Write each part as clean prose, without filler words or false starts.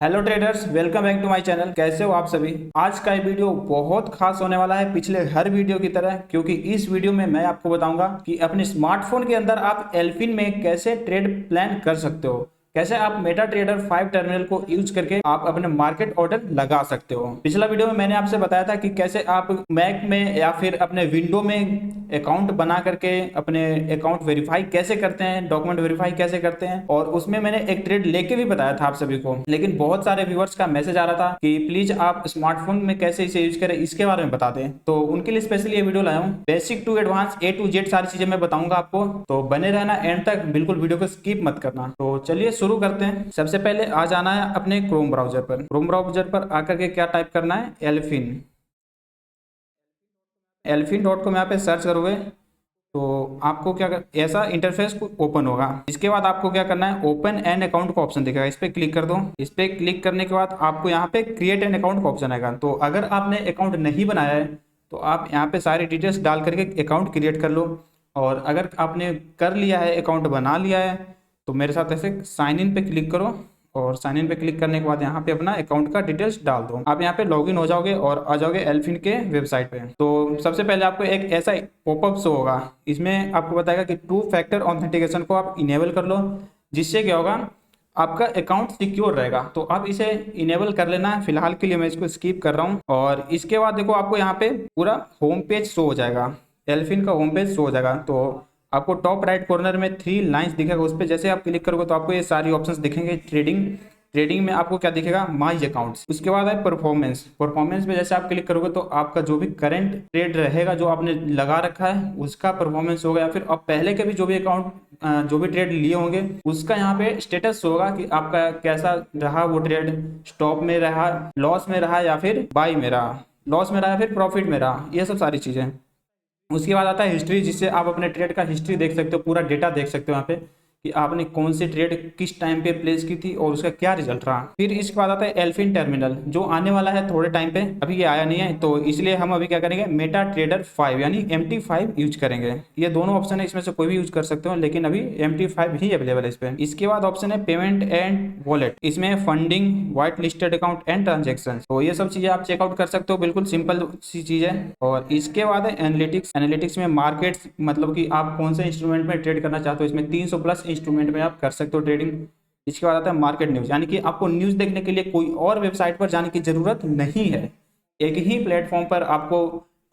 Hello traders, welcome back to my channel. कैसे हो आप सभी। आज का ये वीडियो बहुत खास होने वाला है पिछले हर वीडियो की तरह, क्योंकि इस वीडियो में मैं आपको बताऊंगा कि अपने स्मार्टफोन के अंदर आप एल्फिन में कैसे ट्रेड प्लान कर सकते हो, कैसे आप मेटा ट्रेडर 5 टर्मिनल को यूज करके आप अपने मार्केट ऑर्डर लगा सकते हो। पिछला वीडियो में मैंने आपसे बताया था कि कैसे आप मैक में या फिर अपने विंडो में अकाउंट बना करके अपने अकाउंट वेरीफाई कैसे करते हैं, डॉक्यूमेंट वेरीफाई कैसे करते हैं, और उसमें मैंने एक ट्रेड लेके भी बताया था आप सभी को। लेकिन बहुत सारे व्यूअर्स का मैसेज आ रहा था कि प्लीज आप स्मार्टफोन में कैसे इसे यूज करें, इसके बारे में बता दें। तो उनके लिए स्पेशली ये वीडियो लाया हूँ। Basic to advance A to Z सारी चीजें मैं बताऊंगा आपको, तो बने रहना एंड तक, बिल्कुल वीडियो को स्किप मत करना। तो चलिए शुरू करते हैं। सबसे पहले आ जाना है अपने क्रोम ब्राउजर पर। क्रोम ब्राउजर पर आकर के क्या टाइप करना है, एल्फिन। elfin.com यहाँ पे सर्च करोगे तो आपको ऐसा इंटरफेस को ओपन होगा। इसके बाद आपको क्या करना है, ओपन एन अकाउंट का ऑप्शन दिखेगा, इस पर क्लिक कर दो। इस पर क्लिक करने के बाद आपको यहाँ पे क्रिएट एन अकाउंट का ऑप्शन आएगा। तो अगर आपने अकाउंट नहीं बनाया है तो आप यहाँ पे सारी डिटेल्स डाल करके अकाउंट क्रिएट कर लो। और अगर आपने कर लिया है, अकाउंट बना लिया है, तो मेरे साथ ऐसे साइन इन पे क्लिक करो। और साइन इन पे क्लिक करने के बाद यहाँ पे अपना अकाउंट का डिटेल्स डाल दो। आप यहाँ पे लॉगिन हो जाओगे और आ जाओगे एल्फिन के वेबसाइट पे। तो सबसे पहले आपको एक ऐसा पॉपअप शो होगा, इसमें आपको बताएगा कि 2 फैक्टर ऑथेंटिकेशन को आप इनेबल कर लो, जिससे क्या होगा, आपका अकाउंट सिक्योर रहेगा। तो आप इसे इनेबल कर लेना है। फिलहाल के लिए मैं इसको स्किप कर रहा हूँ। और इसके बाद देखो आपको यहाँ पे पूरा होम पेज शो हो जाएगा, एल्फिन का होम पेज शो हो जाएगा। तो आपको टॉप राइट कॉर्नर में 3 लाइंस दिखेगा, उस पर जैसे आप क्लिक करोगे तो आपको ये सारी ऑप्शंस दिखेंगे। ट्रेडिंग, ट्रेडिंग में आपको क्या दिखेगा, माई अकाउंट्स। उसके बाद है परफॉर्मेंस। परफॉर्मेंस में जैसे आप क्लिक करोगे तो आपका जो भी करंट ट्रेड रहेगा, जो आपने लगा रखा है, उसका परफॉर्मेंस होगा, या फिर आप पहले के भी जो भी अकाउंट जो भी ट्रेड लिए होंगे उसका यहाँ पे स्टेटस होगा कि आपका कैसा रहा वो ट्रेड, स्टॉप में रहा, लॉस में रहा, या फिर बाई में रहा, लॉस में रहा या फिर प्रॉफिट में रहा, ये सब सारी चीज़ें। उसके बाद आता है हिस्ट्री, जिससे आप अपने ट्रेड का हिस्ट्री देख सकते हो, पूरा डेटा देख सकते हो यहाँ पे कि आपने कौन सी ट्रेड किस टाइम पे प्लेस की थी और उसका क्या रिजल्ट रहा। फिर इसके बाद आता है एल्फिन टर्मिनल, जो आने वाला है थोड़े टाइम पे, अभी ये आया नहीं है, तो इसलिए हम अभी क्या करेंगे, मेटा ट्रेडर 5 यानी MT5 यूज करेंगे। ये दोनों ऑप्शन है, इसमें से कोई भी यूज कर सकते हो, लेकिन अभी MT5 ही अवेलेबल है इस पे। इसके बाद ऑप्शन है पेमेंट एंड वॉलेट, इसमें funding, white listed account and transaction. तो ये सब चीजें आप चेकआउट कर सकते हो, बिल्कुल सिंपल सी चीज है। और इसके बाद है एनालिटिक्स। एनालिटिक्स में मार्केट्स, मतलब कि आप कौन से इंस्ट्रूमेंट में ट्रेड करना चाहते हो, इसमें 300 प्लस इंस्ट्रूमेंट में आप कर सकते हो ट्रेडिंग। इसके बाद आता है मार्केट न्यूज, यानी कि आपको न्यूज देखने के लिए कोई और वेबसाइट पर जाने की जरूरत नहीं है, एक ही प्लेटफॉर्म पर आपको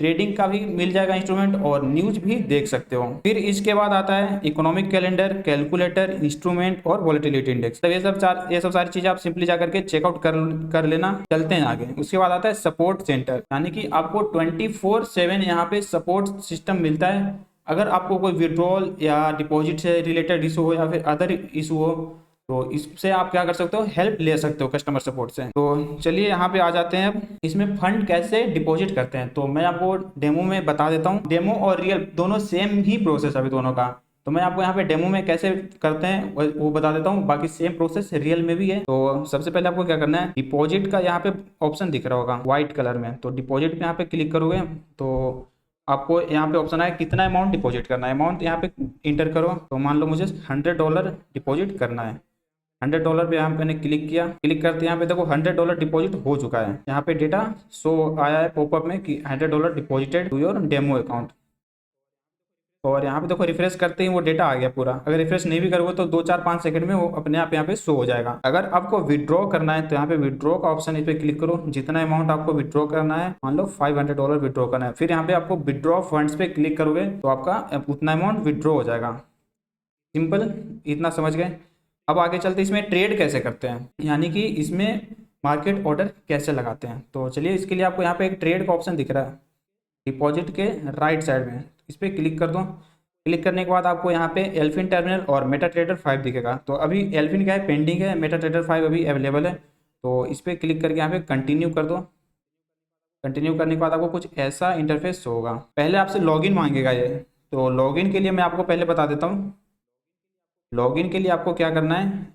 ट्रेडिंग का भी मिल जाएगा इंस्ट्रूमेंट और न्यूज भी देख सकते हो। फिर इसके बाद आता है इकोनॉमिक कैलेंडर, कैलकुलेटर, इंस्ट्रूमेंट और वोलेटिलिटी इंडेक्स। तो ये सब सारी चीजें आप सिंपली जाकर के चेकआउट कर लेना। चलते हैं आगे। उसके बाद आता है सपोर्ट सेंटर, यानी कि आपको 24/7 यहाँ पे सपोर्ट सिस्टम मिलता है। अगर आपको कोई विड्रॉल या डिपॉजिट से रिलेटेड इशू हो या फिर अदर इशू हो, तो इससे आप क्या कर सकते हो, हेल्प ले सकते हो कस्टमर सपोर्ट से। तो चलिए यहाँ पे आ जाते हैं। अब इसमें फंड कैसे डिपॉजिट करते हैं, तो मैं आपको डेमो में बता देता हूँ। डेमो और रियल दोनों सेम ही प्रोसेस है अभी दोनों का। तो मैं आपको यहाँ पे डेमो में कैसे करते हैं वो बता देता हूँ, बाकी सेम प्रोसेस रियल में भी है। तो सबसे पहले आपको क्या करना है, डिपॉजिट का यहाँ पे ऑप्शन दिख रहा होगा व्हाइट कलर में, तो डिपॉजिट पे यहाँ पे क्लिक करोगे तो आपको यहाँ पे ऑप्शन है कितना अमाउंट डिपॉजिट करना है। अमाउंट यहाँ पे इंटर करो, तो मान लो मुझे $100 डिपॉजिट करना है। $100 पे यहाँ मैंने क्लिक किया। क्लिक करते यहाँ पे देखो $100 डिपॉजिट हो चुका है। यहाँ पे डेटा शो आया है पॉपअप में कि $100 deposited to your demo account. और यहाँ पे देखो रिफ्रेश करते ही वो डेटा आ गया पूरा। अगर रिफ्रेश नहीं भी करोगे तो 2-4-5 सेकंड में वो अपने आप यहाँ पे शो हो जाएगा। अगर आपको विड्रॉ करना है तो यहाँ पे विड्रॉ का ऑप्शन, इस पे क्लिक करो। जितना अमाउंट आपको विड्रॉ करना है, मान लो $500 विड्रॉ करना है, फिर यहाँ पे आपको विड्रॉ फंड्स पे क्लिक करोगे तो आपका उतना अमाउंट विड्रॉ हो जाएगा। सिंपल, इतना समझ गए। अब आगे चलते इसमें ट्रेड कैसे करते हैं, यानी कि इसमें मार्केट ऑर्डर कैसे लगाते हैं। तो चलिए इसके लिए आपको यहाँ पे एक ट्रेड का ऑप्शन दिख रहा है डिपॉजिट के राइट साइड में, इस पर क्लिक कर दो। क्लिक करने के बाद आपको यहाँ पे एल्फिन टर्मिनल और मेटा ट्रेडर 5 दिखेगा। तो अभी एल्फिन क्या है, पेंडिंग है, मेटा ट्रेडर 5 अभी अवेलेबल है। तो इस पर क्लिक करके यहाँ पे कंटिन्यू कर दो। कंटिन्यू करने के बाद आपको कुछ ऐसा इंटरफेस होगा। पहले आपसे लॉगिन मांगेगा ये, तो लॉगिन के लिए मैं आपको पहले बता देता हूँ। लॉगिन के लिए आपको क्या करना है,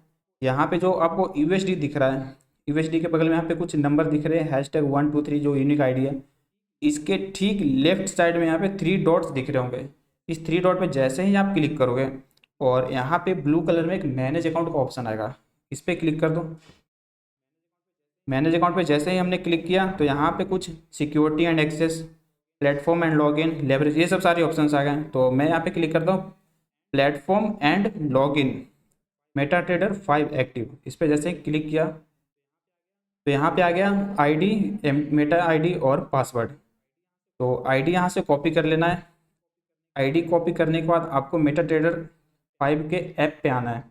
यहाँ पे जो आपको यूएसडी दिख रहा है, यूएसडी के बगल में यहाँ पे कुछ नंबर दिख रहे हैं, #123 जो यूनिक आईडी है, इसके ठीक लेफ्ट साइड में यहाँ पे 3 डॉट्स दिख रहे होंगे। इस 3 डॉट पे जैसे ही आप क्लिक करोगे और यहाँ पे ब्लू कलर में एक मैनेज अकाउंट का ऑप्शन आएगा, इस पर क्लिक कर दो। मैनेज अकाउंट पे जैसे ही हमने क्लिक किया तो यहाँ पे कुछ security and access, platform and login, leverage, ये सब सारे ऑप्शंस आ गए। तो मैं यहाँ पे क्लिक करता हूँ platform and login Meta trader 5 active. इस पर जैसे ही क्लिक किया तो यहाँ पे आ गया आईडी, मेटा आईडी और पासवर्ड। तो आईडी यहाँ से कॉपी कर लेना है। आईडी कॉपी करने के बाद आपको मेटा ट्रेडर 5 के ऐप पे आना है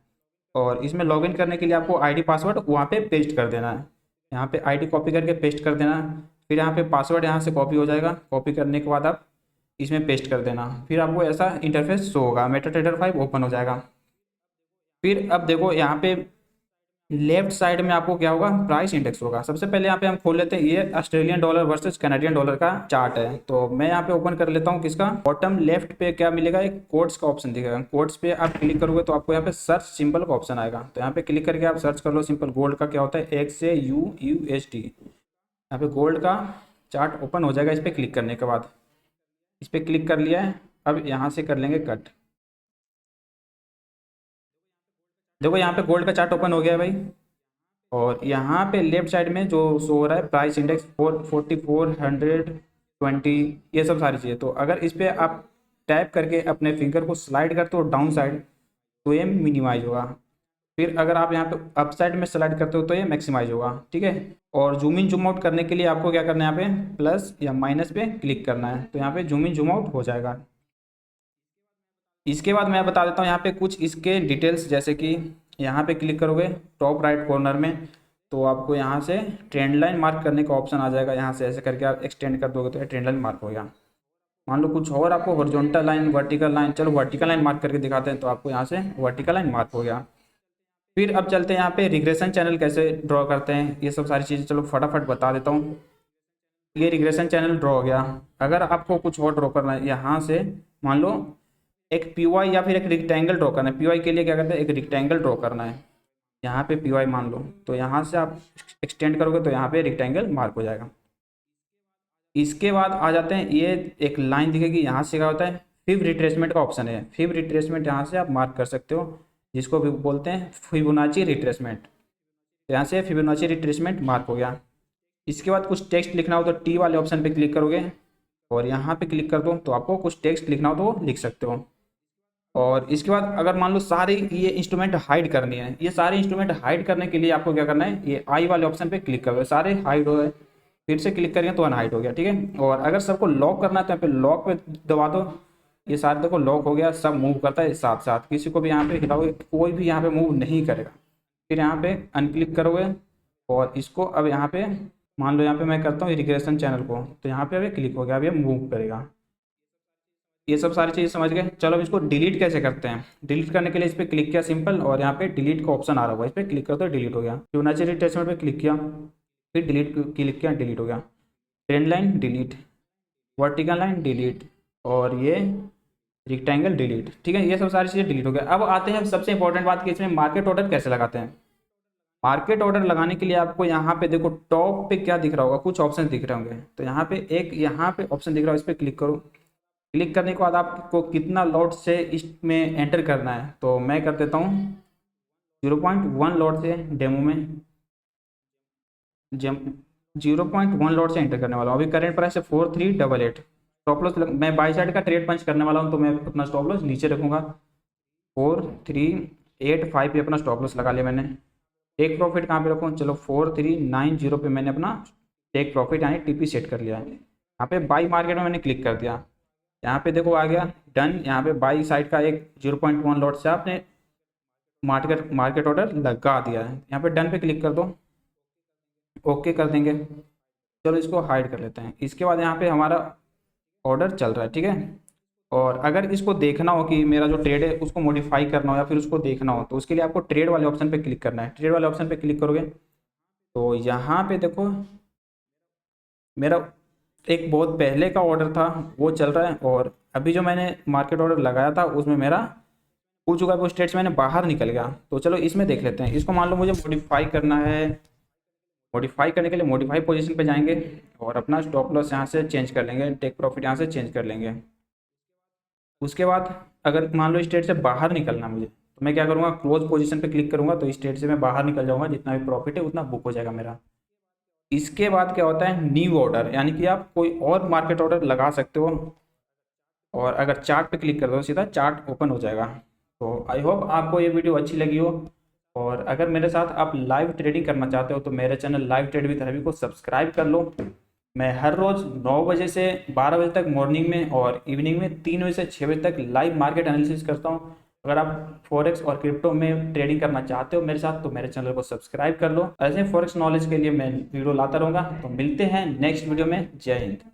और इसमें लॉगिन करने के लिए आपको आईडी पासवर्ड वहाँ पे पेस्ट कर देना है। यहाँ पे आईडी कॉपी करके पेस्ट कर देना है। फिर यहाँ पे पासवर्ड यहाँ से कॉपी हो जाएगा। कॉपी करने के बाद आप इसमें पेस्ट कर देना, फिर आपको ऐसा इंटरफेस शो होगा, मेटा ट्रेडर 5 ओपन हो जाएगा। फिर अब देखो यहाँ पे लेफ्ट साइड में आपको क्या होगा, प्राइस इंडेक्स होगा। सबसे पहले यहाँ पे हम खोल लेते हैं, ये Australian dollar versus Canadian dollar का चार्ट है। तो मैं यहाँ पे ओपन कर लेता हूँ किसका, बॉटम लेफ्ट पे क्या मिलेगा, एक कोड्स का ऑप्शन दिखेगा। कोड्स पे आप क्लिक करोगे तो आपको यहाँ पे सर्च सिंबल का ऑप्शन आएगा। तो यहाँ पे क्लिक करके आप सर्च कर लो सिंपल गोल्ड का क्या होता है, XAUUSD। यहाँ पे गोल्ड का चार्ट ओपन हो जाएगा इस पर क्लिक करने के बाद। इस पर क्लिक कर लिया है। अब यहाँ से कर लेंगे कट। देखो यहाँ पे गोल्ड का चार्ट ओपन हो गया है भाई। और यहाँ पे लेफ्ट साइड में जो शो हो रहा है प्राइस इंडेक्स 4420, ये सब सारी चीज़ें। तो अगर इस पर आप टैप करके अपने फिंगर को स्लाइड करते हो डाउन साइड तो ये मिनिमाइज होगा। फिर अगर आप यहाँ पे अप साइड में स्लाइड करते हो तो ये मैक्सिमाइज होगा, ठीक है। और जूम इन जूम आउट करने के लिए आपको क्या करना है, यहाँ पे प्लस या माइनस पे क्लिक करना है। तो यहाँ पे जूम इन जूम आउट हो जाएगा। इसके बाद मैं बता देता हूँ यहाँ पे कुछ इसके डिटेल्स, जैसे कि यहाँ पे क्लिक करोगे टॉप राइट कॉर्नर में तो आपको यहाँ से ट्रेंड लाइन मार्क करने का ऑप्शन आ जाएगा। यहाँ से ऐसे करके आप एक्सटेंड कर दोगे तो ये ट्रेंड लाइन मार्क हो गया। मान लो कुछ और आपको हॉरिजॉन्टल लाइन, वर्टिकल लाइन, चलो वर्टिकल लाइन मार्क करके दिखाते हैं। तो आपको यहाँ से वर्टिकल लाइन मार्क हो गया। फिर अब चलते हैं यहाँ पे रिग्रेशन चैनल कैसे ड्रॉ करते हैं, ये सब सारी चीज़ें चलो फटाफट बता देता हूँ। ये रिग्रेशन चैनल ड्रॉ हो गया। अगर आपको कुछ और ड्रॉ करना है, यहाँ से मान लो एक पीवाई या फिर एक रेक्टेंगल ड्रॉ करना है। पीवाई के लिए क्या करते हैं, एक रेक्टेंगल ड्रॉ करना है। यहाँ पे पीवाई मान लो, तो यहाँ से आप एक्सटेंड करोगे तो यहाँ पे रेक्टेंगल मार्क हो जाएगा। इसके बाद आ जाते हैं, ये एक लाइन दिखेगी, यहाँ से क्या होता है फिब रिट्रेसमेंट का ऑप्शन है। फिब रिट्रेसमेंट यहाँ से आप मार्क कर सकते हो, जिसको भी बोलते हैं फिबोनाची रिट्रेसमेंट। तो यहाँ से फिबोनाची रिट्रेसमेंट मार्क हो गया। इसके बाद कुछ टेक्स्ट लिखना हो तो टी वाले ऑप्शन पे क्लिक करोगे और यहाँ पे क्लिक कर दो तो आपको कुछ टेक्स्ट लिखना हो तो लिख सकते हो। और इसके बाद अगर मान लो सारे ये इंस्ट्रूमेंट हाइड करनी है, ये सारे इंस्ट्रूमेंट हाइड करने के लिए आपको क्या करना है, ये आई वाले ऑप्शन पे क्लिक करोगे, सारे हाइड हो गए। फिर से क्लिक करेंगे तो अनहाइड हो गया, ठीक है। और अगर सबको लॉक करना है तो यहाँ पे लॉक पे दबा दो। ये सारे देखो लॉक हो गया, सब मूव करता है साथ साथ, किसी को भी यहाँ पे हिलाओगे कोई भी यहाँ पे मूव नहीं करेगा। फिर यहाँ पे अनक्लिक करोगे और इसको अब यहाँ पे मान लो यहाँ पे मैं करता हूँ रिग्रेशन चैनल को, तो यहाँ पे अभी क्लिक हो गया, अब ये मूव करेगा। ये सब सारी चीज़ें समझ गए। चलो अब इसको डिलीट कैसे करते हैं। डिलीट करने के लिए इस पर क्लिक किया सिंपल और यहाँ पे डिलीट का ऑप्शन आ रहा होगा, इस पर क्लिक करते हो डिलीट हो गया। फिबोनाची रिट्रेसमेंट पे क्लिक किया, फिर डिलीट क्लिक किया, डिलीट हो गया। Trend line delete, vertical line delete और ये रेक्टेंगल डिलीट, ठीक है। ये सब सारी चीज़ें डिलीट हो गया। अब आते हैं सबसे इंपॉर्टेंट बात कि इसमें मार्केट ऑर्डर कैसे लगाते हैं। मार्केट ऑर्डर लगाने के लिए आपको यहाँ पे देखो टॉप पे क्या दिख रहा होगा, कुछ ऑप्शन दिख रहे होंगे। तो यहाँ पे एक यहाँ पे ऑप्शन दिख रहा है, इस पर क्लिक करो। क्लिक करने के बाद आपको कितना लॉट से इसमें एंटर करना है, तो मैं कर देता हूँ 0.1 लॉट से डेमो में 0.1 लॉट से एंटर करने वाला हूँ। अभी करंट प्राइस है 4388। स्टॉप लॉस मैं बाई साइड का ट्रेड पंच करने वाला हूँ, तो मैं अपना स्टॉप लॉस नीचे रखूँगा 4385 पे अपना स्टॉप लॉस लगा लिया मैंने। टेक प्रॉफिट कहाँ पे रखूँ, चलो 4390 पे मैंने अपना टेक प्रॉफिट यानी टीपी सेट कर लिया है। यहाँ पे बाई मार्केट में मैंने क्लिक कर दिया। यहाँ पे देखो आ गया डन। यहाँ पे बाई साइड का एक 0.1 लॉट से आपने मार्केट ऑर्डर लगा दिया है। यहाँ पे डन पे क्लिक कर दो, ओके कर देंगे। चलो इसको हाइड कर लेते हैं। इसके बाद यहाँ पे हमारा ऑर्डर चल रहा है, ठीक है। और अगर इसको देखना हो कि मेरा जो ट्रेड है उसको मॉडिफाई करना हो या फिर उसको देखना हो, तो उसके लिए आपको ट्रेड वाले ऑप्शन पे क्लिक करना है। ट्रेड वाले ऑप्शन पे क्लिक करोगे तो यहाँ पे देखो मेरा एक बहुत पहले का ऑर्डर था वो चल रहा है, और अभी जो मैंने मार्केट ऑर्डर लगाया था उसमें मेरा हो चुका है, वो स्टेट से मैंने बाहर निकल गया। तो चलो इसमें देख लेते हैं। इसको मान लो मुझे मॉडिफाई करना है। मॉडिफाई करने के लिए मॉडिफाई पोजीशन पे जाएंगे और अपना स्टॉप लॉस यहाँ से चेंज कर लेंगे, टेक प्रॉफिट यहाँ से चेंज कर लेंगे। उसके बाद अगर मान लो स्टेट से बाहर निकलना मुझे, तो मैं क्या करूँगा, क्लोज पोजीशन पे क्लिक करूँगा, तो स्टेट से मैं बाहर निकल जाऊँगा, जितना भी प्रॉफिट है उतना बुक हो जाएगा मेरा। इसके बाद क्या होता है न्यू ऑर्डर, यानी कि आप कोई और मार्केट ऑर्डर लगा सकते हो और अगर चार्ट पे क्लिक कर दो सीधा चार्ट ओपन हो जाएगा। तो आई होप आपको ये वीडियो अच्छी लगी हो, और अगर मेरे साथ आप लाइव ट्रेडिंग करना चाहते हो तो मेरे channel live trade with Ravi को सब्सक्राइब कर लो। मैं हर रोज़ 9 बजे से 12 बजे तक मॉर्निंग में और इवनिंग में 3 बजे से 6 बजे तक लाइव मार्केट एनालिसिस करता हूँ। अगर आप फॉरेक्स और क्रिप्टो में ट्रेडिंग करना चाहते हो मेरे साथ तो मेरे चैनल को सब्सक्राइब कर लो। ऐसे फॉरेक्स नॉलेज के लिए मैं वीडियो लाता रहूँगा। तो मिलते हैं नेक्स्ट वीडियो में। जय हिंद।